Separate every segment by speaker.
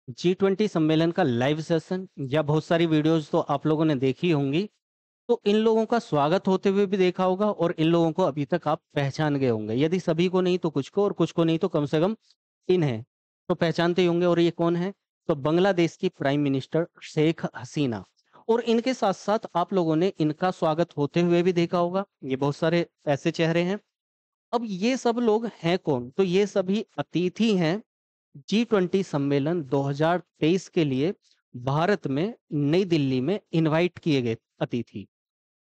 Speaker 1: G20 सम्मेलन का live session या बहुत सारी वीडियोस तो आप लोगों ने देखी होंगी। तो इन लोगों का स्वागत होते हुए भी देखा होगा और इन लोगों को अभी तक आप पहचान गए होंगे। यदि सभी को नहीं तो कुछ को, और कुछ को नहीं तो कम से कम इन्हें तो पहचानते ही होंगे। और ये कौन है? तो बांग्लादेश की प्राइम मिनिस्टर शेख हसीना। और इनके साथ साथ आप लोगों ने इनका स्वागत होते हुए भी देखा होगा। ये बहुत सारे ऐसे चेहरे हैं। अब ये सब लोग हैं कौन? तो ये सभी अतिथि हैं G20 सम्मेलन 2023 के लिए भारत में नई दिल्ली में इनवाइट किए गए अतिथि।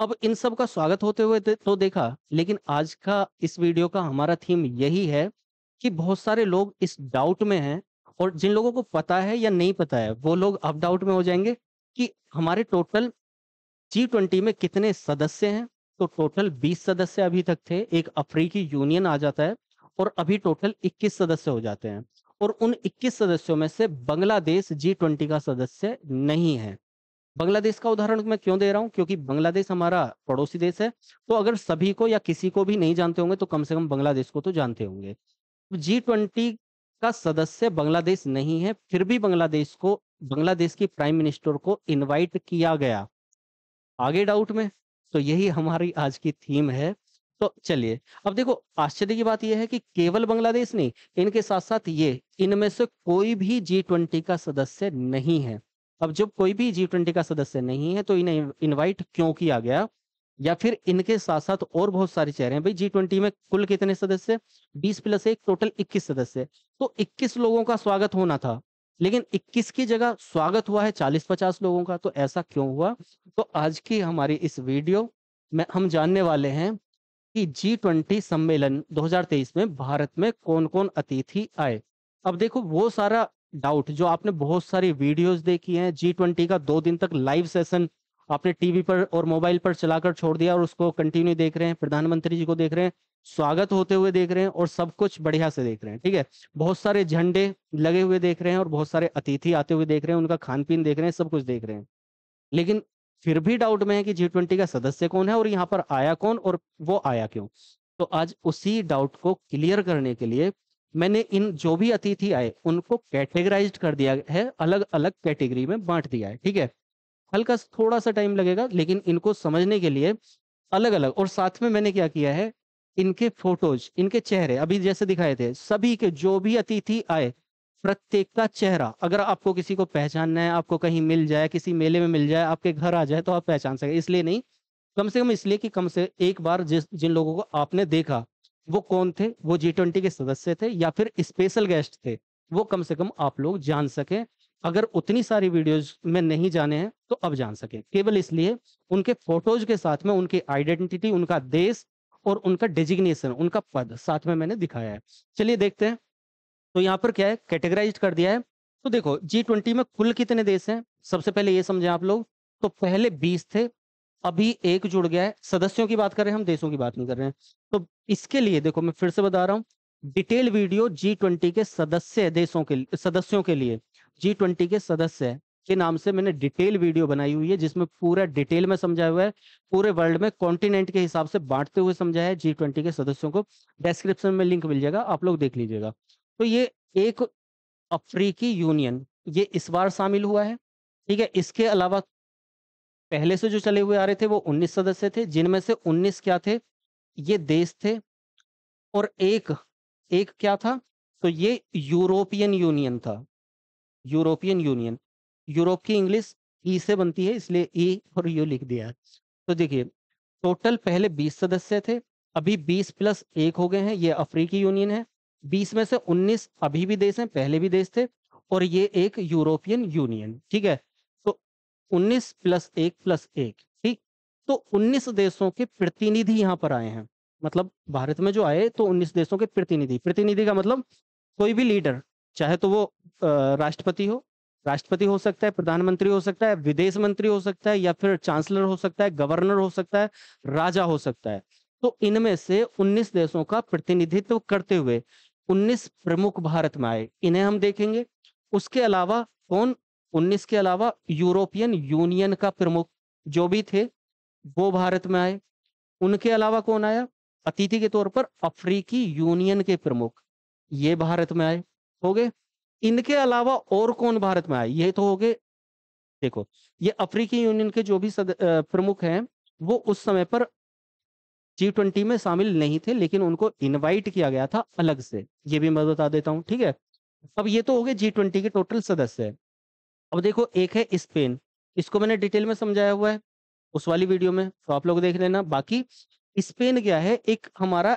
Speaker 1: अब इन सब का स्वागत होते हुए तो देखा, लेकिन आज का इस वीडियो का हमारा थीम यही है कि बहुत सारे लोग इस डाउट में हैं, और जिन लोगों को पता है या नहीं पता है वो लोग अब डाउट में हो जाएंगे कि हमारे टोटल G20 में कितने सदस्य हैं। तो टोटल 20 सदस्य अभी तक थे, एक अफ्रीकी यूनियन आ जाता है और अभी टोटल 21 सदस्य हो जाते हैं। और उन 21 सदस्यों में से बांग्लादेश G20 का सदस्य नहीं है। बांग्लादेश का उदाहरण मैं क्यों दे रहा हूं? क्योंकि बांग्लादेश हमारा पड़ोसी देश है। तो अगर सभी को या किसी को भी नहीं जानते होंगे तो कम से कम बांग्लादेश को तो जानते होंगे। G20 का सदस्य बांग्लादेश नहीं है, फिर भी बांग्लादेश की प्राइम मिनिस्टर को इनवाइट किया गया। आगे डाउट में? तो यही हमारी आज की थीम है। तो चलिए, अब देखो, आश्चर्य की बात यह है कि केवल बांग्लादेश नहीं, इनके साथ साथ ये इनमें से कोई भी G20 का सदस्य नहीं है। अब जब कोई भी G20 का सदस्य नहीं है तो इन्हें इनवाइट क्यों किया गया? या फिर इनके साथ साथ और बहुत सारे चेहरे हैं। भाई G20 में कुल कितने सदस्य? 20 प्लस 1 टोटल 21 सदस्य। तो 21 लोगों का स्वागत होना था, लेकिन 21 की जगह स्वागत हुआ है 40-50 लोगों का। तो ऐसा क्यों हुआ? तो आज की हमारी इस वीडियो में हम जानने वाले हैं कि G20 सम्मेलन 2023 में भारत में कौन कौन अतिथि आए। अब देखो, वो सारा डाउट जो आपने बहुत सारी वीडियोस देखी हैं, G20 का 2 दिन तक लाइव सेशन आपने टीवी पर और मोबाइल पर चलाकर छोड़ दिया और उसको कंटिन्यू देख रहे हैं, प्रधानमंत्री जी को देख रहे हैं, स्वागत होते हुए देख रहे हैं और सब कुछ बढ़िया से देख रहे हैं, ठीक है। बहुत सारे झंडे लगे हुए देख रहे हैं और बहुत सारे अतिथि आते हुए देख रहे हैं, उनका खान पीन देख रहे हैं, सब कुछ देख रहे हैं। लेकिन फिर भी डाउट में है कि G20 का सदस्य कौन है और यहाँ पर आया कौन और वो आया क्यों। तो आज उसी डाउट को क्लियर करने के लिए मैंने इन जो भी अतिथि आए उनको कैटेगराइज्ड कर दिया है, अलग अलग कैटेगरी में बांट दिया है, ठीक है। हल्का थोड़ा सा टाइम लगेगा लेकिन इनको समझने के लिए अलग अलग। और साथ में मैंने क्या किया है, इनके फोटोज, इनके चेहरे अभी जैसे दिखाए थे, सभी के जो भी अतिथि आए प्रत्येक का चेहरा, अगर आपको किसी को पहचानना है, आपको कहीं मिल जाए, किसी मेले में मिल जाए, आपके घर आ जाए, तो आप पहचान सके। इसलिए नहीं, कम से कम इसलिए कि कम से एक बार जिन लोगों को आपने देखा वो कौन थे, वो G20 के सदस्य थे या फिर स्पेशल गेस्ट थे, वो कम से कम आप लोग जान सके। अगर उतनी सारी वीडियोज में नहीं जाने हैं तो अब जान सके, केवल इसलिए उनके फोटोज के साथ में उनकी आइडेंटिटी, उनका देश और उनका डेजिग्नेशन, उनका पद साथ में मैंने दिखाया है। चलिए देखते हैं। तो यहाँ पर क्या है, कैटेगराइज कर दिया है। तो देखो, G20 में कुल कितने देश हैं, सबसे पहले ये समझे आप लोग। तो पहले 20 थे, अभी एक जुड़ गया है। सदस्यों की बात कर रहे हैं हम, देशों की बात नहीं कर रहे हैं। तो इसके लिए देखो, मैं फिर से बता रहा हूँ, डिटेल वीडियो G20 के सदस्य देशों के सदस्यों के लिए, G20 के सदस्य के नाम से मैंने डिटेल वीडियो बनाई हुई है, जिसमें पूरा डिटेल में समझाया हुआ है, पूरे वर्ल्ड में कॉन्टिनेंट के हिसाब से बांटते हुए समझाया है G20 के सदस्यों को। डिस्क्रिप्शन में लिंक मिल जाएगा, आप लोग देख लीजिएगा। तो ये एक अफ्रीकी यूनियन, ये इस बार शामिल हुआ है, ठीक है। इसके अलावा पहले से जो चले हुए आ रहे थे वो 19 सदस्य थे, जिनमें से 19 क्या थे, ये देश थे। और एक एक क्या था, तो ये यूरोपियन यूनियन था। यूरोपियन यूनियन, यूरोप की इंग्लिश ई से बनती है, इसलिए ई और यू लिख दिया है। तो देखिए, टोटल पहले 20 सदस्य थे, अभी 20 प्लस 1 हो गए हैं, ये अफ्रीकी यूनियन है। 20 में से 19 अभी भी देश हैं, पहले भी देश थे, और ये एक यूरोपियन यूनियन, ठीक है। तो 19 प्लस 1 प्लस 1, ठीक। तो 19 देशों के प्रतिनिधि यहाँ पर आए हैं। मतलब भारत में जो आए तो 19 देशों के प्रतिनिधि, प्रतिनिधि का मतलब कोई भी लीडर, चाहे तो वो राष्ट्रपति हो सकता है, प्रधानमंत्री हो सकता है, विदेश मंत्री हो सकता है, या फिर चांसलर हो सकता है, गवर्नर हो सकता है, राजा हो सकता है। तो इनमें से 19 देशों का प्रतिनिधित्व करते हुए 19 प्रमुख भारत में आए, इन्हें हम देखेंगे। उसके अलावा कौन? 19 के अलावा यूरोपियन यूनियन का प्रमुख जो भी थे वो भारत में आए। उनके अलावा कौन आया अतिथि के तौर पर? अफ्रीकी यूनियन के प्रमुख, ये भारत में आए, हो गए। इनके अलावा और कौन भारत में आए? ये तो हो गए, देखो ये अफ्रीकी यूनियन के जो भी प्रमुख हैं वो उस समय पर G20 में शामिल नहीं थे, लेकिन उनको इनवाइट किया गया था अलग से, ये भी मैं बता देता हूँ, ठीक है। अब ये तो हो गए G20 के टोटल सदस्य। अब देखो एक है स्पेन, इसको मैंने डिटेल में समझाया हुआ है उस वाली वीडियो में, तो आप लोग देख लेना। बाकी स्पेन क्या है, एक हमारा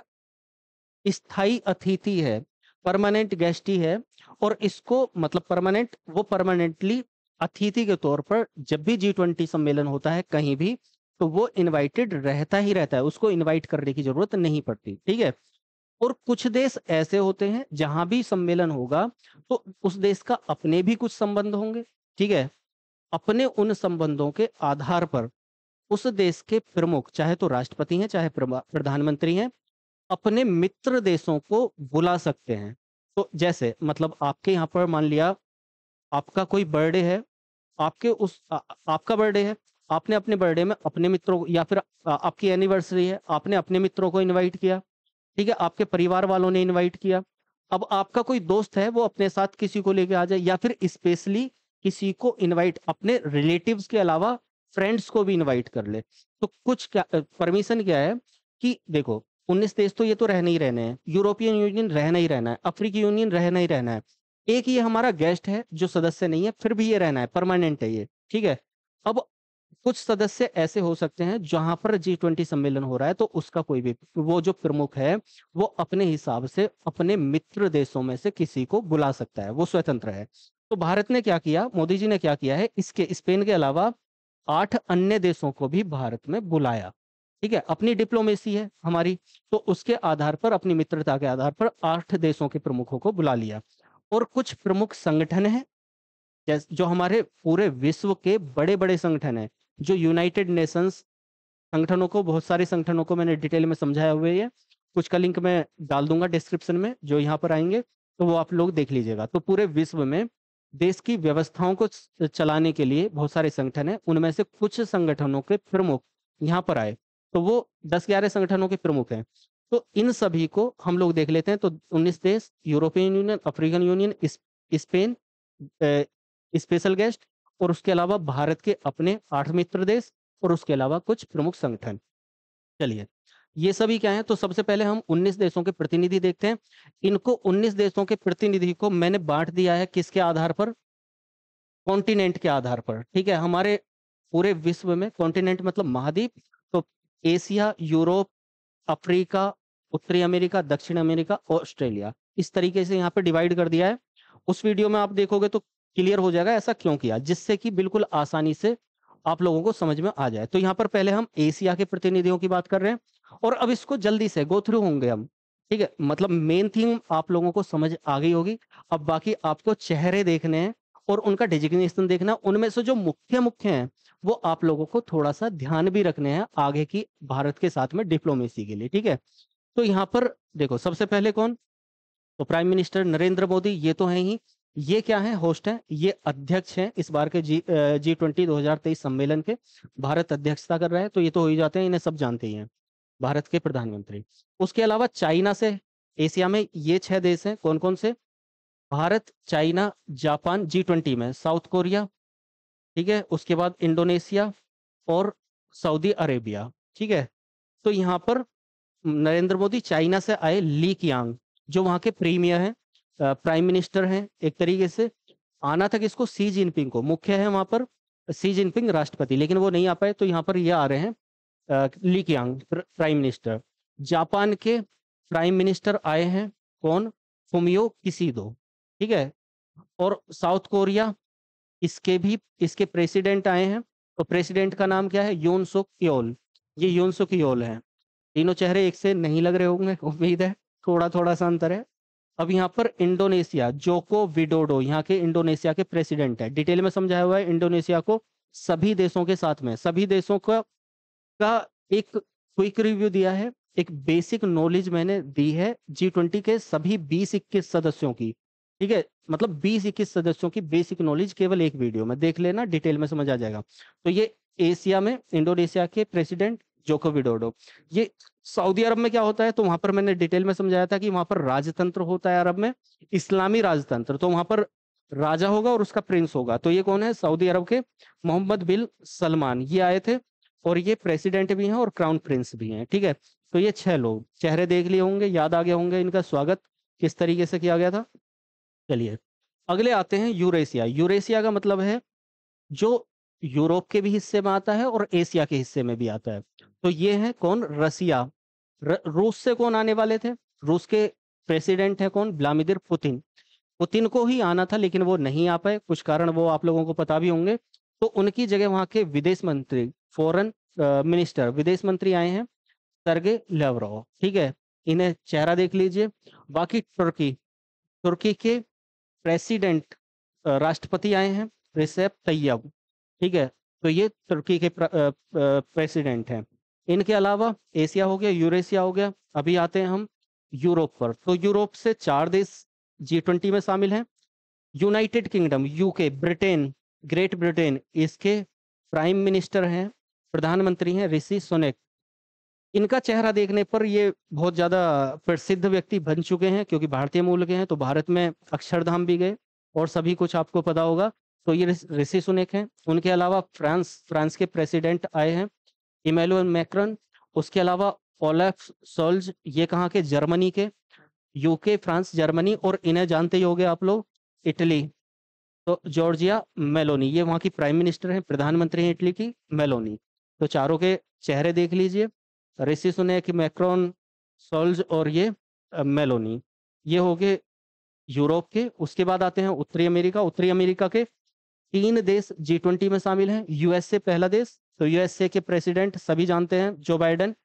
Speaker 1: स्थायी अतिथि है, परमानेंट गेस्ट ही है, और इसको मतलब परमानेंट, वो परमानेंटली अतिथि के तौर पर जब भी G20 सम्मेलन होता है कहीं भी, तो वो इनवाइटेड रहता ही रहता है, उसको इनवाइट करने की जरूरत नहीं पड़ती, ठीक है। और कुछ देश ऐसे होते हैं जहां भी सम्मेलन होगा तो उस देश का अपने भी कुछ संबंध होंगे, ठीक है। अपने उन संबंधों के आधार पर उस देश के प्रमुख, चाहे तो राष्ट्रपति हैं चाहे प्रधानमंत्री हैं, अपने मित्र देशों को बुला सकते हैं। तो जैसे मतलब आपके यहाँ पर मान लिया आपका कोई बर्थडे है, आपका बर्थडे है, आपने अपने बर्थडे में अपने मित्रों को, या फिर आपकी एनिवर्सरी है, आपने अपने मित्रों को इनवाइट किया, ठीक है, आपके परिवार वालों ने इनवाइट किया। अब आपका कोई दोस्त है वो अपने साथ किसी को लेके आ जाए, या फिर स्पेशली किसी को इनवाइट, अपने रिलेटिव्स के अलावा फ्रेंड्स को भी इनवाइट कर ले, तो कुछ क्या परमिशन क्या है कि देखो 19 देश तो ये तो रहने ही रहने हैं, यूरोपियन यूनियन रहना ही रहना है, अफ्रीकी यूनियन रहना ही रहना है, एक ये हमारा गेस्ट है जो सदस्य नहीं है फिर भी ये रहना है, परमानेंट है ये, ठीक है। अब कुछ सदस्य ऐसे हो सकते हैं जहां पर G20 सम्मेलन हो रहा है तो उसका कोई भी वो जो प्रमुख है वो अपने हिसाब से अपने मित्र देशों में से किसी को बुला सकता है, वो स्वतंत्र है। तो भारत ने क्या किया, मोदी जी ने क्या किया है, इसके स्पेन के अलावा 8 अन्य देशों को भी भारत में बुलाया, ठीक है। अपनी डिप्लोमेसी है हमारी, तो उसके आधार पर, अपनी मित्रता के आधार पर 8 देशों के प्रमुखों को बुला लिया। और कुछ प्रमुख संगठन हैं जो हमारे पूरे विश्व के बड़े बड़े संगठन हैं, जो यूनाइटेड नेशंस संगठनों को, बहुत सारे संगठनों को मैंने डिटेल में समझाया हुआ है, कुछ का लिंक मैं डाल दूंगा डिस्क्रिप्शन में, जो यहाँ पर आएंगे तो वो आप लोग देख लीजिएगा। तो पूरे विश्व में देश की व्यवस्थाओं को चलाने के लिए बहुत सारे संगठन हैं, उनमें से कुछ संगठनों के प्रमुख यहाँ पर आए, तो वो 10-11 संगठनों के प्रमुख हैं। तो इन सभी को हम लोग देख लेते हैं। तो 19 देश, European union, African union, Spain, special guest, और उसके अलावा भारत के अपने 8 मित्र देश, और उसके अलावा कुछ प्रमुख संगठन। चलिए ये सभी क्या है, तो सबसे पहले हम 19 देशों के प्रतिनिधि देखते हैं। इनको 19 देशों के प्रतिनिधि को मैंने बांट दिया है किसके आधार पर, कॉन्टिनेंट के आधार पर, ठीक है। हमारे पूरे विश्व में कॉन्टिनेंट मतलब महाद्वीप, तो एशिया, यूरोप, अफ्रीका, उत्तरी अमेरिका, दक्षिण अमेरिका, ऑस्ट्रेलिया, इस तरीके से यहाँ पे डिवाइड कर दिया है। उस वीडियो में आप देखोगे तो क्लियर हो जाएगा ऐसा क्यों किया, जिससे कि बिल्कुल आसानी से आप लोगों को समझ में आ जाए। तो यहाँ पर पहले हम एशिया के प्रतिनिधियों की बात कर रहे हैं, और अब इसको जल्दी से गो थ्रू होंगे हम, ठीक है। मतलब मेन थीम आप लोगों को समझ आ गई होगी। अब बाकी आपको चेहरे देखने हैं और उनका डेजिग्नेशन देखना, उनमें से जो मुख्य मुख्य हैं वो आप लोगों को थोड़ा सा ध्यान भी रखने हैं आगे की भारत के साथ में डिप्लोमेसी के लिए, ठीक है। तो यहाँ पर देखो सबसे पहले कौन, तो प्राइम मिनिस्टर नरेंद्र मोदी, ये तो है ही। ये क्या है, होस्ट हैं, ये अध्यक्ष हैं इस बार के G20 2023 सम्मेलन के, भारत अध्यक्षता कर रहा है, तो ये तो हो ही जाते हैं, इन्हें सब जानते ही हैं, भारत के प्रधानमंत्री। उसके अलावा चाइना से, एशिया में ये 6 देश हैं, कौन कौन से, भारत, चाइना, जापान G20 में, साउथ कोरिया, ठीक है, उसके बाद इंडोनेशिया और सऊदी अरेबिया, ठीक है। तो यहाँ पर नरेंद्र मोदी चाइना से आए, ली कियांग जो वहाँ के प्रीमियर हैं, प्राइम मिनिस्टर हैं एक तरीके से। आना था किसको, सी जिनपिंग को, मुख्य है वहाँ पर सी जिनपिंग राष्ट्रपति, लेकिन वो नहीं आ पाए, तो यहाँ पर ये आ रहे हैं ली कियांग प्राइम मिनिस्टर। जापान के प्राइम मिनिस्टर आए हैं, कौन, फुमियो किशिदो, ठीक है। और साउथ कोरिया, इसके प्रेसिडेंट आए हैं, तो प्रेसिडेंट का नाम क्या है, योन सुक योल, ये योन सुक योल है। तीनों चेहरे एक से नहीं लग रहे होंगे, उम्मीद है, थोड़ा थोड़ा सा अंतर है। अब यहाँ पर इंडोनेशिया, जोको विडोडो यहाँ के इंडोनेशिया के प्रेसिडेंट है, डिटेल में समझाया हुआ है इंडोनेशिया को, सभी देशों के साथ में, सभी देशों का एक क्विक रिव्यू दिया है, एक बेसिक नॉलेज मैंने दी है G20 के सभी 20-21 सदस्यों की, ठीक है। मतलब 20-21 सदस्यों की बेसिक नॉलेज केवल एक वीडियो में देख लेना, डिटेल में समझ आ जाएगा। तो ये एशिया में इंडोनेशिया के प्रेसिडेंट जोको विडोडो। ये सऊदी अरब में क्या होता है, तो वहां पर मैंने डिटेल में समझाया था कि वहां पर राजतंत्र होता है अरब में, इस्लामी राजतंत्र, तो वहां पर राजा होगा और उसका प्रिंस होगा। तो ये कौन है? सऊदी अरब के मोहम्मद बिन सलमान ये आए थे, और ये प्रेसिडेंट भी हैं और क्राउन प्रिंस भी हैं। ठीक है, तो ये 6 लोग, चेहरे देख लिए होंगे, याद आ गए होंगे इनका स्वागत किस तरीके से किया गया था। चलिए अगले आते हैं यूरेशिया। यूरेशिया का मतलब है जो यूरोप के भी हिस्से में आता है और एशिया के हिस्से में भी आता है। तो ये है कौन? रसिया। रूस से कौन आने वाले थे? रूस के प्रेसिडेंट है कौन? Vladimir Putin. पुतिन को ही आना था लेकिन वो नहीं आ पाए, कुछ कारण वो आप लोगों को पता भी होंगे। तो उनकी जगह वहां के विदेश मंत्री, फॉरेन मिनिस्टर, विदेश मंत्री आए हैं, सरगे लाव्रोव। ठीक है, इन्हें चेहरा देख लीजिए। बाकी तुर्की, तुर्की के प्रेसिडेंट राष्ट्रपति आए हैं, रिसेप तैयब। ठीक है, तो ये तुर्की के प्रेसिडेंट हैं। इनके अलावा एशिया हो गया, यूरेशिया हो गया। अभी आते हैं हम यूरोप पर। तो यूरोप से 4 देश G20 में शामिल हैं। United kingdom, UK, Britain, great Britain, इसके प्राइम मिनिस्टर हैं, प्रधानमंत्री हैं ऋषि सुनैक। इनका चेहरा देखने पर ये बहुत ज्यादा प्रसिद्ध व्यक्ति बन चुके हैं, क्योंकि भारतीय मूल के हैं, तो भारत में अक्षरधाम भी गए और सभी कुछ आपको पता होगा। तो ये ऋषि सुनैक हैं। उनके अलावा फ्रांस के प्रेसिडेंट आए हैं, इमैनुअल मैक्रॉन। उसके अलावा ओलाफ सोल्ज, ये कहाँ के? जर्मनी के। यूके, फ्रांस, जर्मनी, और इन्हें जानते ही होंगे आप लोग, इटली। तो जॉर्जिया मेलोनी, ये वहाँ की प्राइम मिनिस्टर हैं, प्रधानमंत्री हैं इटली की, मेलोनी। तो चारों के चेहरे देख लीजिए, ऋषि सुनैक, मैक्रोन, सोल्ज और ये मेलोनी। ये हो गए यूरोप के। उसके बाद आते हैं उत्तरी अमेरिका। उत्तरी अमेरिका के 3 देश G20 में शामिल हैं। यूएसए पहला देश। तो यूएसए के प्रेसिडेंट सभी जानते हैं, जो बाइडेन।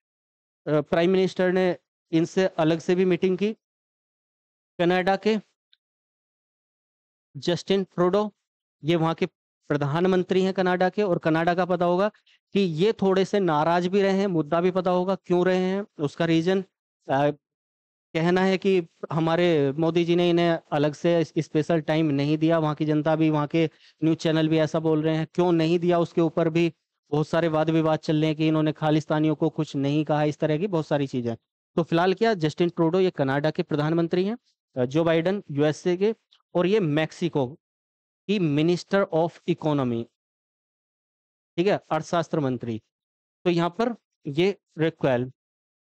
Speaker 1: प्राइम मिनिस्टर ने इनसे अलग से भी मीटिंग की। कनाडा के जस्टिन ट्रूडो, ये वहाँ के प्रधानमंत्री हैं कनाडा के। और कनाडा का पता होगा कि ये थोड़े से नाराज भी रहे हैं, मुद्दा भी पता होगा क्यों रहे हैं। उसका रीजन कहना है कि हमारे मोदी जी ने इन्हें अलग से स्पेशल टाइम नहीं दिया। वहाँ की जनता भी, वहाँ के न्यूज चैनल भी ऐसा बोल रहे हैं। क्यों नहीं दिया उसके ऊपर भी बहुत सारे वाद विवाद चल रहे हैं कि इन्होंने खालिस्तानियों को कुछ नहीं कहा, इस तरह की बहुत सारी चीजें। तो फिलहाल क्या, जस्टिन ट्रूडो ये कनाडा के प्रधानमंत्री हैं, जो बाइडन यूएसए के, और ये मैक्सिको की मिनिस्टर ऑफ इकोनॉमी। ठीक है, अर्थशास्त्र मंत्री। तो यहाँ पर ये रेक्वेल,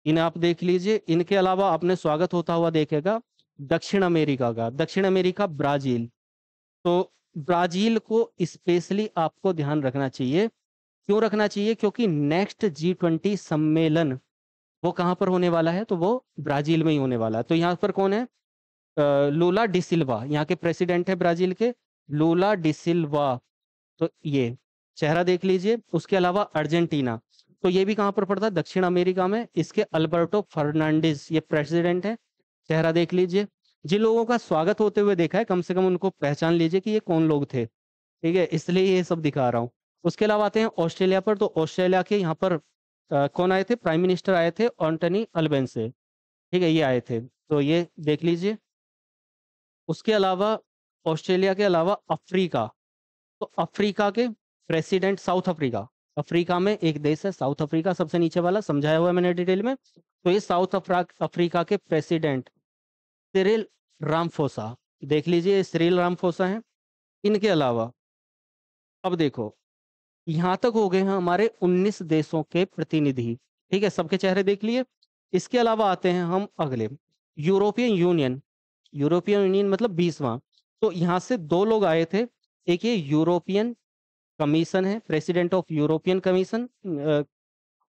Speaker 1: इन्हें आप देख लीजिए। इनके अलावा आपने स्वागत होता हुआ देखेगा दक्षिण अमेरिका का। दक्षिण अमेरिका, ब्राजील। तो ब्राजील को स्पेशली आपको ध्यान रखना चाहिए। क्यों रखना चाहिए? क्योंकि नेक्स्ट G20 सम्मेलन वो कहाँ पर होने वाला है? तो वो ब्राजील में ही होने वाला है। तो यहाँ पर कौन है? लूला डी सिल्वा, यहाँ के प्रेसिडेंट है ब्राजील के, लूला डी सिल्वा। तो ये चेहरा देख लीजिए। उसके अलावा अर्जेंटीना, तो ये भी कहाँ पर पड़ता है? दक्षिण अमेरिका में। इसके अल्बर्टो फर्नांडिस ये प्रेसिडेंट है, चेहरा देख लीजिए। जिन लोगों का स्वागत होते हुए देखा है, कम से कम उनको पहचान लीजिए कि ये कौन लोग थे। ठीक है, इसलिए ये सब दिखा रहा हूँ। उसके अलावा आते हैं ऑस्ट्रेलिया पर। तो ऑस्ट्रेलिया के यहाँ पर कौन आए थे? प्राइम मिनिस्टर आए थे, एंटनी अल्बेनिजी। ठीक है, ये आए थे, तो ये देख लीजिए। उसके अलावा ऑस्ट्रेलिया के अलावा अफ्रीका, तो अफ्रीका के प्रेसिडेंट, साउथ अफ्रीका। अफ्रीका में एक देश है साउथ अफ्रीका, सबसे नीचे वाला, समझाया हुआ है मैंने डिटेल में। तो ये साउथ अफ्रीका के प्रेसिडेंट सिरिल रामफोसा, देख लीजिए, ये सिरिल रामफोसा हैं। इनके अलावा अब देखो, यहाँ तक हो गए हैं हमारे 19 देशों के प्रतिनिधि। ठीक है, सबके चेहरे देख लिए। इसके अलावा आते हैं हम अगले, यूरोपियन यूनियन। यूरोपियन यूनियन मतलब 20वां। तो यहाँ से 2 लोग आए थे। एक ये यूरोपियन कमीशन है, प्रेसिडेंट ऑफ यूरोपियन कमीशन,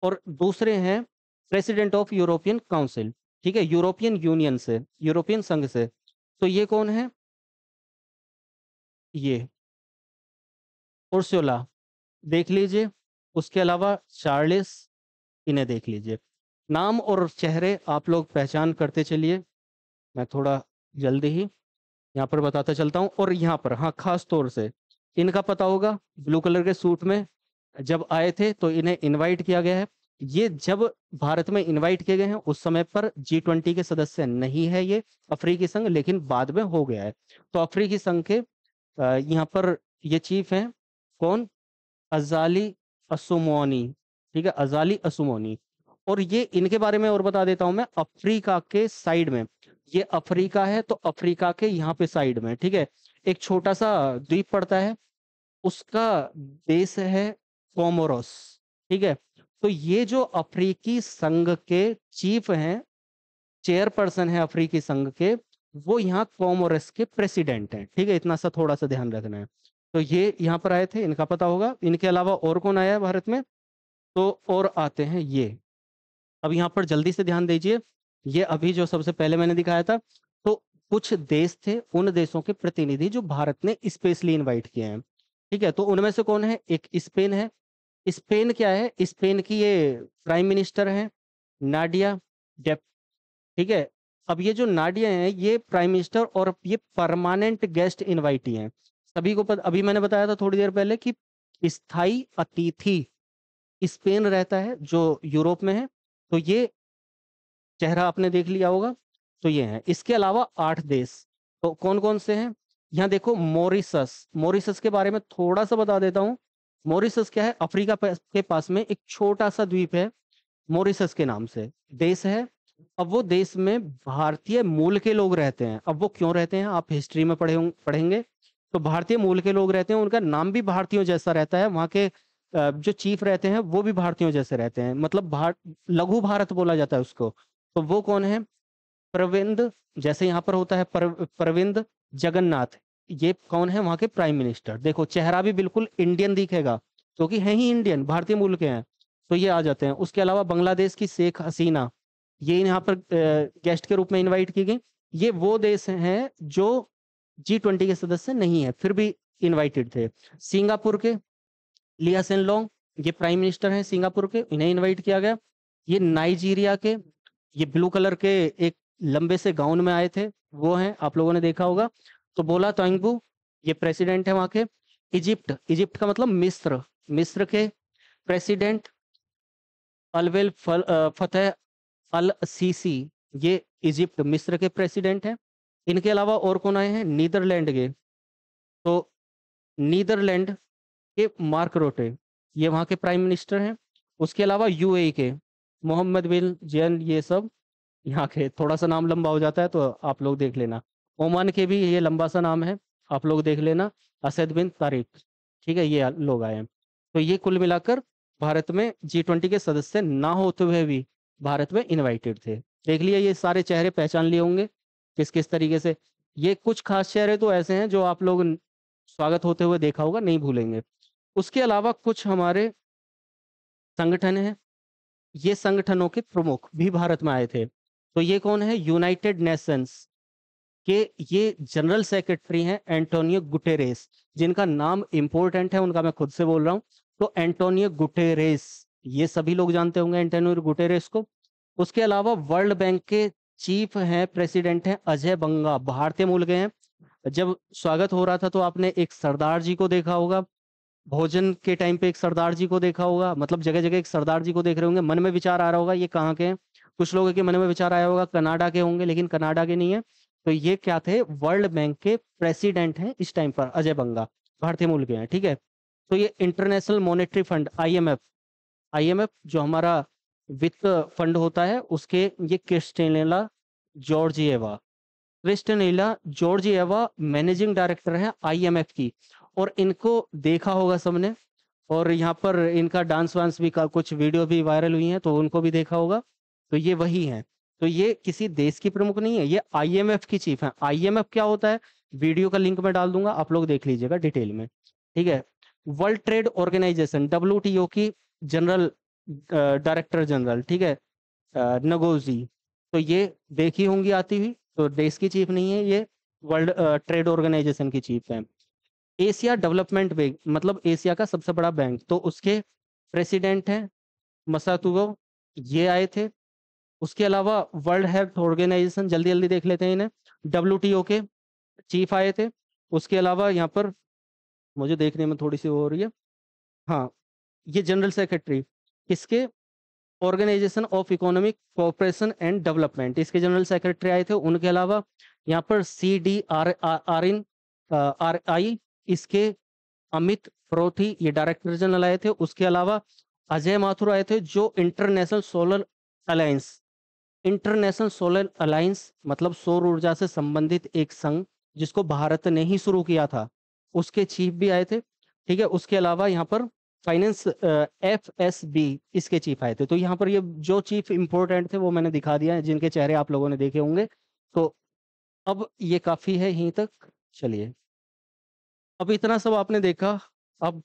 Speaker 1: और दूसरे हैं प्रेसिडेंट ऑफ यूरोपियन काउंसिल। ठीक है, यूरोपियन यूनियन से, यूरोपियन संघ से। तो ये कौन है? ये उर्सुला, देख लीजिए। उसके अलावा चार्ल्स, इन्हें देख लीजिए। नाम और चेहरे आप लोग पहचान करते चलिए, मैं थोड़ा जल्दी ही यहाँ पर बताता चलता हूँ। और यहाँ पर हाँ, खास तौर से इनका पता होगा, ब्लू कलर के सूट में जब आए थे तो इन्हें इनवाइट किया गया है। ये जब भारत में इनवाइट किए गए हैं उस समय पर G20 के सदस्य नहीं है ये अफ्रीकी संघ, लेकिन बाद में हो गया है। तो अफ्रीकी संघ के यहाँ पर ये चीफ हैं कौन? अजाली असुमोनी। ठीक है, अजाली असुमोनी। और ये इनके बारे में और बता देता हूं मैं, अफ्रीका के साइड में, ये अफ्रीका है तो अफ्रीका के यहाँ पे साइड में, ठीक है, एक छोटा सा द्वीप पड़ता है, उसका देश है कोमोरोस। ठीक है, तो ये जो अफ्रीकी संघ के चीफ हैं, चेयरपर्सन है अफ्रीकी संघ के, वो यहाँ कोमोरोस के प्रेसिडेंट हैं। ठीक है, इतना सा थोड़ा सा ध्यान रखना है। तो ये यहाँ पर आए थे, इनका पता होगा। इनके अलावा और कौन आया है भारत में? तो और आते हैं ये। अब यहाँ पर जल्दी से ध्यान दीजिए, ये अभी जो सबसे पहले मैंने दिखाया था, तो कुछ देश थे, उन देशों के प्रतिनिधि जो भारत ने स्पेशली इनवाइट किए हैं। ठीक है, तो उनमें से कौन है? एक स्पेन है। स्पेन क्या है? स्पेन की ये प्राइम मिनिस्टर है नाडिया डेप। ठीक है, अब ये जो नाडिया है, ये प्राइम मिनिस्टर और ये परमानेंट गेस्ट इनवाइटी हैं। सभी को पता, अभी मैंने बताया था थोड़ी देर पहले कि स्थायी अतिथि स्पेन रहता है जो यूरोप में है। तो ये चेहरा आपने देख लिया होगा। तो ये है। इसके अलावा 8 देश, तो कौन कौन से हैं? यहाँ देखो, मॉरिशस। मॉरिशस के बारे में थोड़ा सा बता देता हूँ। मॉरिशस क्या है? अफ्रीका के पास में एक छोटा सा द्वीप है, मॉरिशस के नाम से देश है। अब वो देश में भारतीय मूल के लोग रहते हैं। अब वो क्यों रहते हैं, आप हिस्ट्री में पढ़ेंगे। तो भारतीय मूल के लोग रहते हैं, उनका नाम भी भारतीयों जैसा रहता है। वहाँ के जो चीफ रहते हैं वो भी भारतीयों जैसे रहते हैं, मतलब लघु भारत बोला जाता है उसको। तो वो कौन है? प्रविंद, जैसे यहाँ पर होता है प्रविंद जगन्नाथ। ये कौन है? वहाँ के प्राइम मिनिस्टर। देखो चेहरा भी बिल्कुल इंडियन दिखेगा, क्योंकि है ही इंडियन, भारतीय मूल के हैं। तो ये आ जाते हैं। उसके अलावा बांग्लादेश की शेख हसीना, ये यहाँ पर गेस्ट के रूप में इनवाइट की गई। ये वो देश हैं जो G20 के सदस्य नहीं है, फिर भी इनवाइटेड थे। सिंगापुर के लिया सेन लोंग, ये प्राइम मिनिस्टर हैं सिंगापुर के, इन्हें इनवाइट किया गया। ये नाइजीरिया के, ये ब्लू कलर के एक लंबे से गाउन में आए थे, वो हैं, आप लोगों ने देखा होगा। तो बोला तोंगबू, ये प्रेसिडेंट है वहाँ के। इजिप्ट, इजिप्ट का मतलब मिस्र, मिस्र के प्रेसिडेंट अलवेल फतेह अल सीसी, ये इजिप्ट मिस्र के प्रेसिडेंट हैं। इनके अलावा और कौन आए हैं? नीदरलैंड के। तो नीदरलैंड के मार्क रोटे, ये वहाँ के प्राइम मिनिस्टर हैं। उसके अलावा यूएई के मोहम्मद बिन जैन, ये सब यहाँ के। थोड़ा सा नाम लंबा हो जाता है तो आप लोग देख लेना। ओमान के भी ये लंबा सा नाम है, आप लोग देख लेना। असद बिन तारिक। ठीक है, ये लोग आए हैं। तो ये कुल मिलाकर भारत में G20 के सदस्य ना होते हुए भी भारत में इनवाइटेड थे। देख लिए, ये सारे चेहरे पहचान लिए होंगे किस किस तरीके से। ये कुछ खास चेहरे तो ऐसे हैं जो आप लोग स्वागत होते हुए देखा होगा, नहीं भूलेंगे। उसके अलावा कुछ हमारे संगठन हैं, ये संगठनों के प्रमुख भी भारत में आए थे। तो ये कौन है? यूनाइटेड नेशंस के ये जनरल सेक्रेटरी हैं एंटोनियो गुटेरेस, जिनका नाम इंपॉर्टेंट है, उनका मैं खुद से बोल रहा हूँ। तो एंटोनियो गुटेरेस, ये सभी लोग जानते होंगे एंटोनियो गुटेरेस को। उसके अलावा वर्ल्ड बैंक के चीफ हैं, प्रेसिडेंट हैं अजय बंगा, भारतीय मूल के हैं। जब स्वागत हो रहा था तो आपने एक सरदार जी को देखा होगा, भोजन के टाइम पे एक सरदार जी को देखा होगा, मतलब जगह जगह एक सरदार जी को देख रहे होंगे। मन में विचार आ रहा होगा ये कहाँ के हैं। कुछ लोगों के मन में विचार आया होगा कनाडा के होंगे, लेकिन कनाडा के नहीं है। तो ये क्या थे? वर्ल्ड बैंक के प्रेसिडेंट हैं इस टाइम पर, अजय बंगा, भारतीय मूल के हैं। ठीक है, तो ये international monetary fund IMF, IMF जो हमारा वित्त फंड होता है, उसके ये क्रिस्टेनेला जॉर्जिएवा, क्रिस्टेनेला जॉर्जिएवा मैनेजिंग डायरेक्टर है IMF की। और इनको देखा होगा सबने, और यहाँ पर इनका डांस वांस भी का कुछ वीडियो भी वायरल हुई हैं, तो उनको भी देखा होगा। तो ये वही हैं। तो ये किसी देश की प्रमुख नहीं है, ये IMF की चीफ है। IMF क्या होता है, वीडियो का लिंक मैं डाल दूंगा, आप लोग देख लीजिएगा डिटेल में। ठीक है, वर्ल्ड ट्रेड ऑर्गेनाइजेशन WTO की जनरल डायरेक्टर जनरल, ठीक है, नगोजी। तो ये देखी होंगी आती हुई, तो देश की चीफ नहीं है, ये वर्ल्ड ट्रेड ऑर्गेनाइजेशन की चीफ है। एशिया डेवलपमेंट बैंक, मतलब एशिया का सबसे बड़ा बैंक, तो उसके प्रेसिडेंट हैं मसातुगो, ये आए थे। उसके अलावा वर्ल्ड हेल्थ ऑर्गेनाइजेशन, जल्दी जल्दी देख लेते हैं इन्हें, WTO के चीफ आए थे। उसके अलावा यहाँ पर मुझे देखने में थोड़ी सी वो हो रही है, हाँ, ये जनरल सेक्रेटरी इसके organisation of economic cooperation and development, इसके जनरल सेक्रेटरी आए थे। उनके अलावा यहाँ पर CDRI, इसके अमित प्रोथी, ये डायरेक्टर जनरल आए थे। उसके अलावा अजय माथुर आए थे, जो international solar alliance, international solar alliance मतलब सौर ऊर्जा से संबंधित एक संघ, जिसको भारत ने ही शुरू किया था, उसके चीफ भी आए थे। ठीक है, उसके अलावा यहाँ पर फाइनेंस FSB इसके चीफ आए थे। तो यहाँ पर ये जो चीफ इंपोर्टेंट थे वो मैंने दिखा दिया है, जिनके चेहरे आप लोगों ने देखे होंगे। तो अब ये काफी है यहीं तक। चलिए, अब इतना सब आपने देखा, अब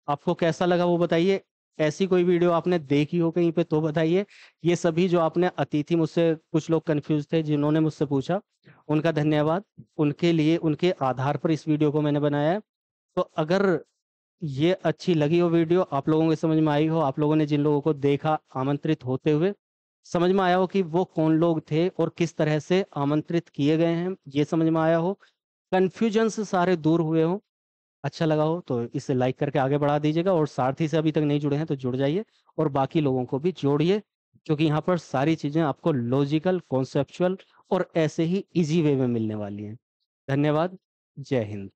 Speaker 1: आपको कैसा लगा वो बताइए। ऐसी कोई वीडियो आपने देखी हो कहीं पे तो बताइए। ये सभी जो आपने अतिथि, मुझसे कुछ लोग कंफ्यूज थे जिन्होंने मुझसे पूछा, उनका धन्यवाद। उनके लिए, उनके आधार पर इस वीडियो को मैंने बनाया है। तो अगर ये अच्छी लगी हो वीडियो, आप लोगों के समझ में आई हो, आप लोगों ने जिन लोगों को देखा आमंत्रित होते हुए, समझ में आया हो कि वो कौन लोग थे और किस तरह से आमंत्रित किए गए हैं, ये समझ में आया हो, कन्फ्यूजन से सारे दूर हुए हो, अच्छा लगा हो, तो इसे लाइक करके आगे बढ़ा दीजिएगा। और सारथी से अभी तक नहीं जुड़े हैं तो जुड़ जाइए, और बाकी लोगों को भी जोड़िए, क्योंकि यहाँ पर सारी चीजें आपको लॉजिकल, कॉन्सेप्चुअल और ऐसे ही इजी वे में मिलने वाली हैं। धन्यवाद। जय हिंद।